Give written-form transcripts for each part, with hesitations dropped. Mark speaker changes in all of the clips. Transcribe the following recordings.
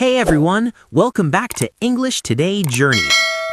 Speaker 1: Hey everyone, welcome back to English Today Journey.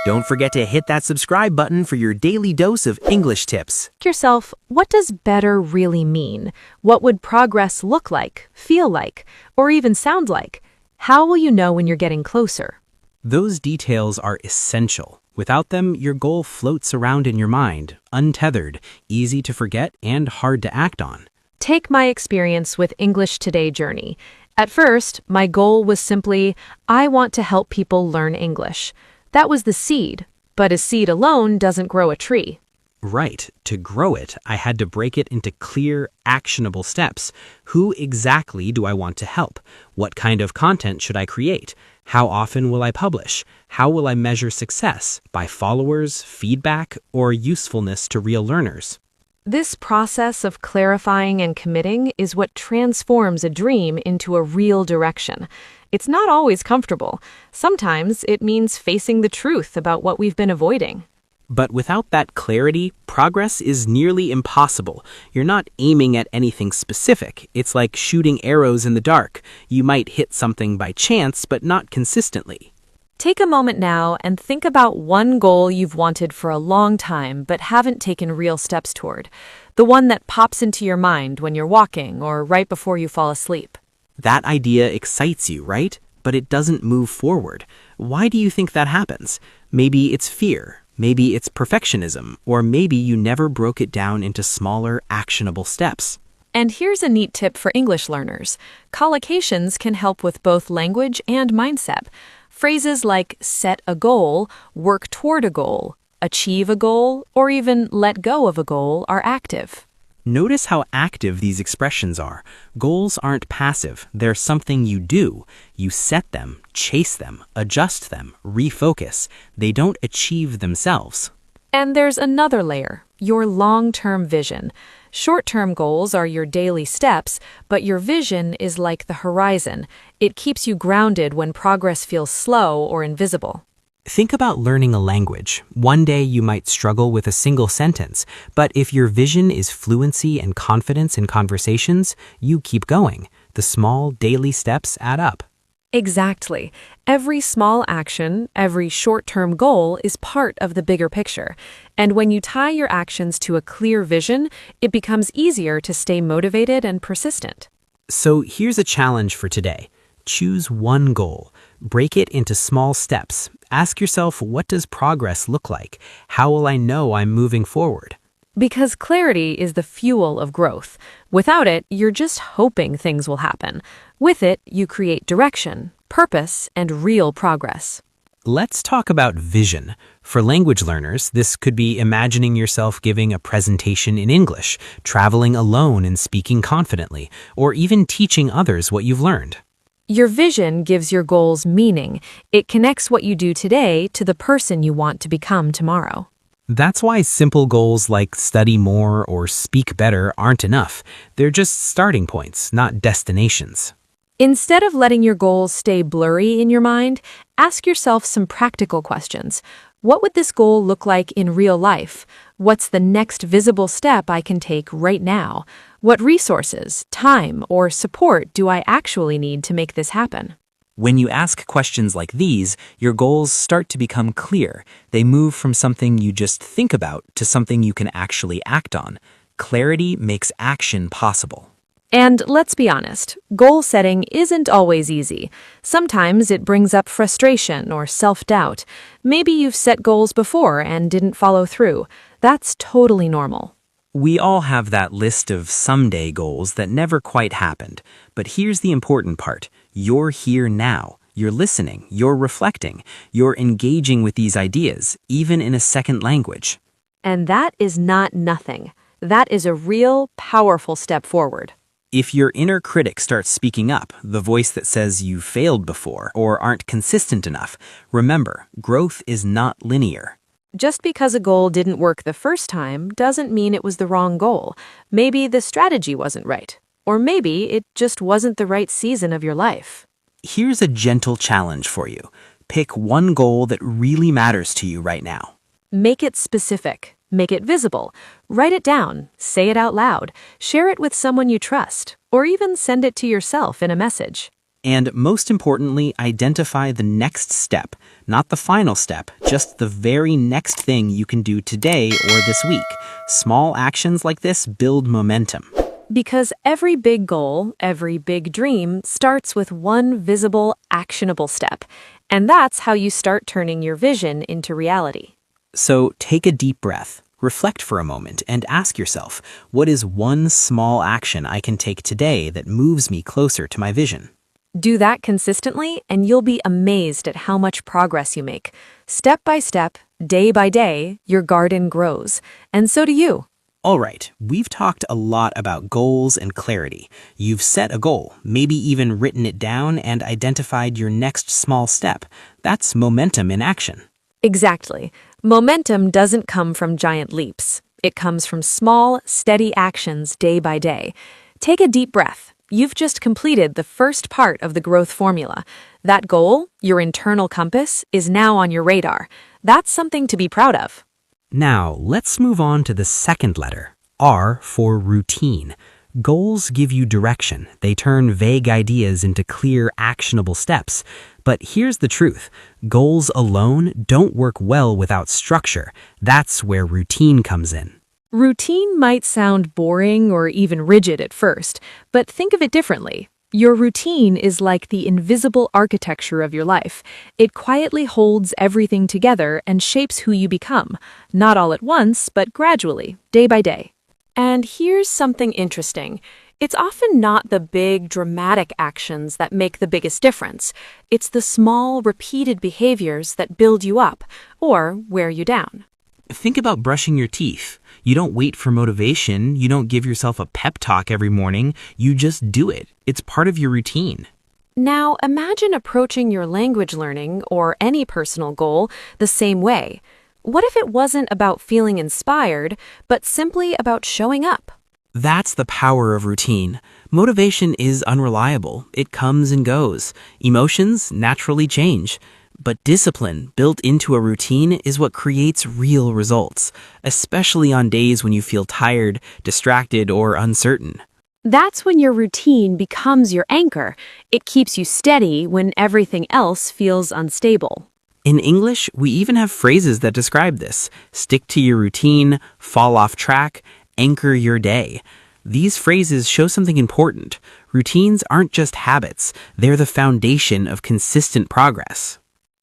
Speaker 1: Don't forget to hit that subscribe button for your daily dose of English tips.
Speaker 2: Ask yourself, what does better really mean? What would progress look like, feel like, or even sound like? How will you know when you're getting closer?
Speaker 1: Those details are essential. Without them, your goal floats around in your mind, untethered, easy to forget, and hard to act on.
Speaker 2: Take my experience with English Today Journey. At first, my goal was simply, I want to help people learn English. That was the seed, but a seed alone doesn't grow a tree.
Speaker 1: Right. To grow it, I had to break it into clear, actionable steps. Who exactly do I want to help? What kind of content should I create? How often will I publish? How will I measure success? By followers, feedback, or usefulness to real learners?
Speaker 2: This process of clarifying and committing is what transforms a dream into a real direction. It's not always comfortable. Sometimes it means facing the truth about what we've been avoiding.
Speaker 1: But without that clarity, progress is nearly impossible. You're not aiming at anything specific. It's like shooting arrows in the dark. You might hit something by chance, but not consistently.
Speaker 2: Take a moment now and think about one goal you've wanted for a long time but haven't taken real steps toward. The one that pops into your mind when you're walking or right before you fall asleep.
Speaker 1: That idea excites you, right? But it doesn't move forward. Why do you think that happens? Maybe it's fear. Maybe it's perfectionism. Or maybe you never broke it down into smaller, actionable steps.
Speaker 2: And here's a neat tip for English learners. Collocations can help with both language and mindset. Phrases like set a goal, work toward a goal, achieve a goal, or even let go of a goal are active.
Speaker 1: Notice how active these expressions are. Goals aren't passive. They're something you do. You set them, chase them, adjust them, refocus. They don't achieve themselves.
Speaker 2: And there's another layer, your long-term vision. Short-term goals are your daily steps, but your vision is like the horizon. It keeps you grounded when progress feels slow or invisible.
Speaker 1: Think about learning a language. One day you might struggle with a single sentence, but if your vision is fluency and confidence in conversations, you keep going. The small daily steps add up.
Speaker 2: Exactly. Every small action, every short-term goal is part of the bigger picture. And when you tie your actions to a clear vision, it becomes easier to stay motivated and persistent.
Speaker 1: So here's a challenge for today. Choose one goal. Break it into small steps. Ask yourself, what does progress look like? How will I know I'm moving forward?
Speaker 2: Because clarity is the fuel of growth. Without it, you're just hoping things will happen. With it, you create direction, purpose, and real progress.
Speaker 1: Let's talk about vision. For language learners, this could be imagining yourself giving a presentation in English, traveling alone and speaking confidently, or even teaching others what you've learned.
Speaker 2: Your vision gives your goals meaning. It connects what you do today to the person you want to become tomorrow.
Speaker 1: That's why simple goals like study more or speak better aren't enough. They're just starting points, not destinations.
Speaker 2: Instead of letting your goals stay blurry in your mind, ask yourself some practical questions. What would this goal look like in real life? What's the next visible step I can take right now? What resources, time, or support do I actually need to make this happen?
Speaker 1: When you ask questions like these, your goals start to become clear. They move from something you just think about to something you can actually act on. Clarity makes action possible.
Speaker 2: And let's be honest, goal setting isn't always easy. Sometimes it brings up frustration or self-doubt. Maybe you've set goals before and didn't follow through. That's totally normal.
Speaker 1: We all have that list of someday goals that never quite happened. But here's the important part. You're here now. You're listening. You're reflecting. You're engaging with these ideas, even in a second language.
Speaker 2: And that is not nothing. That is a real, powerful step forward.
Speaker 1: If your inner critic starts speaking up, the voice that says you failed before or aren't consistent enough, remember, growth is not linear.
Speaker 2: Just because a goal didn't work the first time doesn't mean it was the wrong goal. Maybe the strategy wasn't right. Or maybe it just wasn't the right season of your life.
Speaker 1: Here's a gentle challenge for you. Pick one goal that really matters to you right now.
Speaker 2: Make it specific. Make it visible. Write it down. Say it out loud. Share it with someone you trust. Or even send it to yourself in a message.
Speaker 1: And most importantly, identify the next step, not the final step, just the very next thing you can do today or this week. Small actions like this build momentum.
Speaker 2: Because every big goal, every big dream starts with one visible, actionable step. And that's how you start turning your vision into reality.
Speaker 1: So take a deep breath, reflect for a moment, and ask yourself, what is one small action I can take today that moves me closer to my vision?
Speaker 2: Do that consistently, and you'll be amazed at how much progress you make. Step by step, day by day, your garden grows. And so do you.
Speaker 1: All right, we've talked a lot about goals and clarity. You've set a goal, maybe even written it down and identified your next small step. That's momentum in action.
Speaker 2: Exactly. Momentum doesn't come from giant leaps. It comes from small, steady actions day by day. Take a deep breath. You've just completed the first part of the growth formula. That goal, your internal compass, is now on your radar. That's something to be proud of.
Speaker 1: Now, let's move on to the second letter, R for routine. Goals give you direction. They turn vague ideas into clear, actionable steps. But here's the truth. Goals alone don't work well without structure. That's where routine comes in.
Speaker 2: Routine might sound boring or even rigid at first, but think of it differently. Your routine is like the invisible architecture of your life. It quietly holds everything together and shapes who you become, not all at once, but gradually, day by day. And here's something interesting. It's often not the big, dramatic actions that make the biggest difference. It's the small, repeated behaviors that build you up or wear you down.
Speaker 1: Think about brushing your teeth. You don't wait for motivation. You don't give yourself a pep talk every morning. You just do it. It's part of your routine.
Speaker 2: Now, imagine approaching your language learning or any personal goal the same way. What if it wasn't about feeling inspired, but simply about showing up?
Speaker 1: That's the power of routine. Motivation is unreliable. It comes and goes. Emotions naturally change. But discipline built into a routine is what creates real results, especially on days when you feel tired, distracted, or uncertain.
Speaker 2: That's when your routine becomes your anchor. It keeps you steady when everything else feels unstable.
Speaker 1: In English, we even have phrases that describe this. Stick to your routine, fall off track, anchor your day. These phrases show something important. Routines aren't just habits. They're the foundation of consistent progress.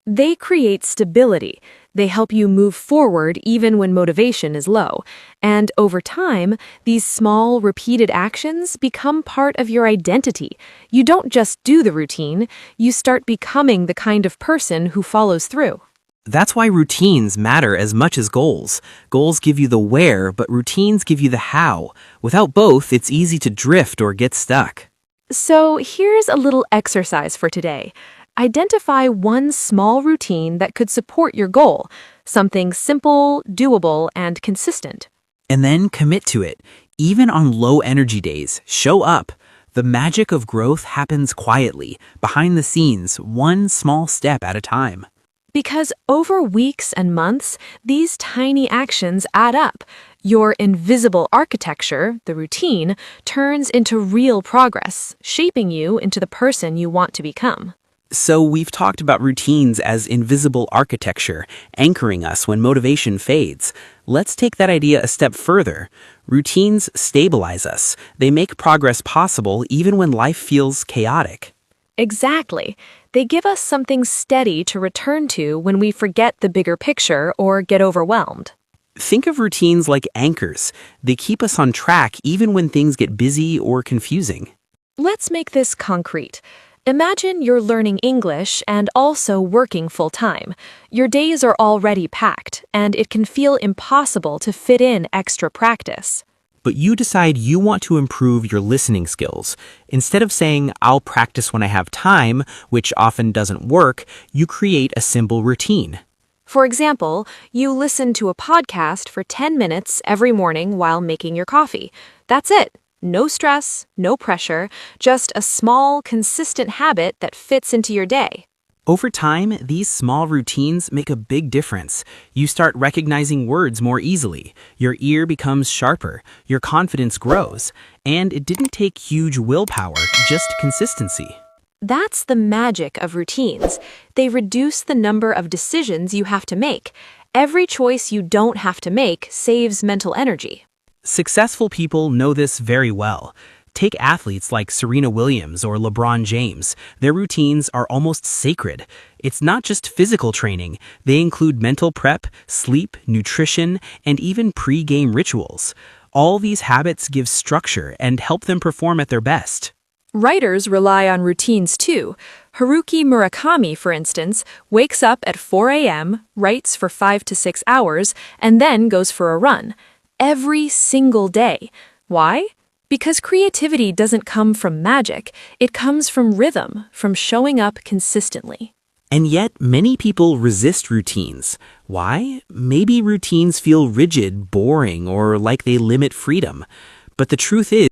Speaker 2: They create stability. They help you move forward even when motivation is low. And over time, these small, repeated actions become part of your identity. You don't just do the routine, you start becoming the kind of person who follows through.
Speaker 1: That's why routines matter as much as goals. Goals give you the where, but routines give you the how. Without both, it's easy to drift or get stuck.
Speaker 2: So here's a little exercise for today. Identify one small routine that could support your goal, something simple, doable, and consistent.
Speaker 1: And then commit to it. Even on low energy days, show up. The magic of growth happens quietly, behind the scenes, one small step at a time.
Speaker 2: Because over weeks and months, these tiny actions add up. Your invisible architecture, the routine, turns into real progress, shaping you into the person you want to become.
Speaker 1: So we've talked about routines as invisible architecture, anchoring us when motivation fades. Let's take that idea a step further. Routines stabilize us. They make progress possible even when life feels chaotic.
Speaker 2: Exactly. They give us something steady to return to when we forget the bigger picture or get overwhelmed.
Speaker 1: Think of routines like anchors. They keep us on track even when things get busy or confusing.
Speaker 2: Let's make this concrete. Imagine you're learning English and also working full-time. Your days are already packed, and it can feel impossible to fit in extra practice.
Speaker 1: But you decide you want to improve your listening skills. Instead of saying, I'll practice when I have time, which often doesn't work, you create a simple routine.
Speaker 2: For example, you listen to a podcast for 10 minutes every morning while making your coffee. That's it. No stress, no pressure, just a small, consistent habit that fits into your day.
Speaker 1: Over time, these small routines make a big difference. You start recognizing words more easily. Your ear becomes sharper. Your confidence grows. And it didn't take huge willpower, just consistency.
Speaker 2: That's the magic of routines. They reduce the number of decisions you have to make. Every choice you don't have to make saves mental energy.
Speaker 1: Successful people know this very well. Take athletes like Serena Williams or LeBron James. Their routines are almost sacred. It's not just physical training. They include mental prep, sleep, nutrition, and even pre-game rituals. All these habits give structure and help them perform at their best.
Speaker 2: Writers rely on routines too. Haruki Murakami, for instance, wakes up at 4 a.m., writes for 5 to 6 hours, and then goes for a run. Every single day. Why? Because creativity doesn't come from magic. It comes from rhythm, from showing up consistently.
Speaker 1: And yet, many people resist routines. Why? Maybe routines feel rigid, boring, or like they limit freedom. But the truth is,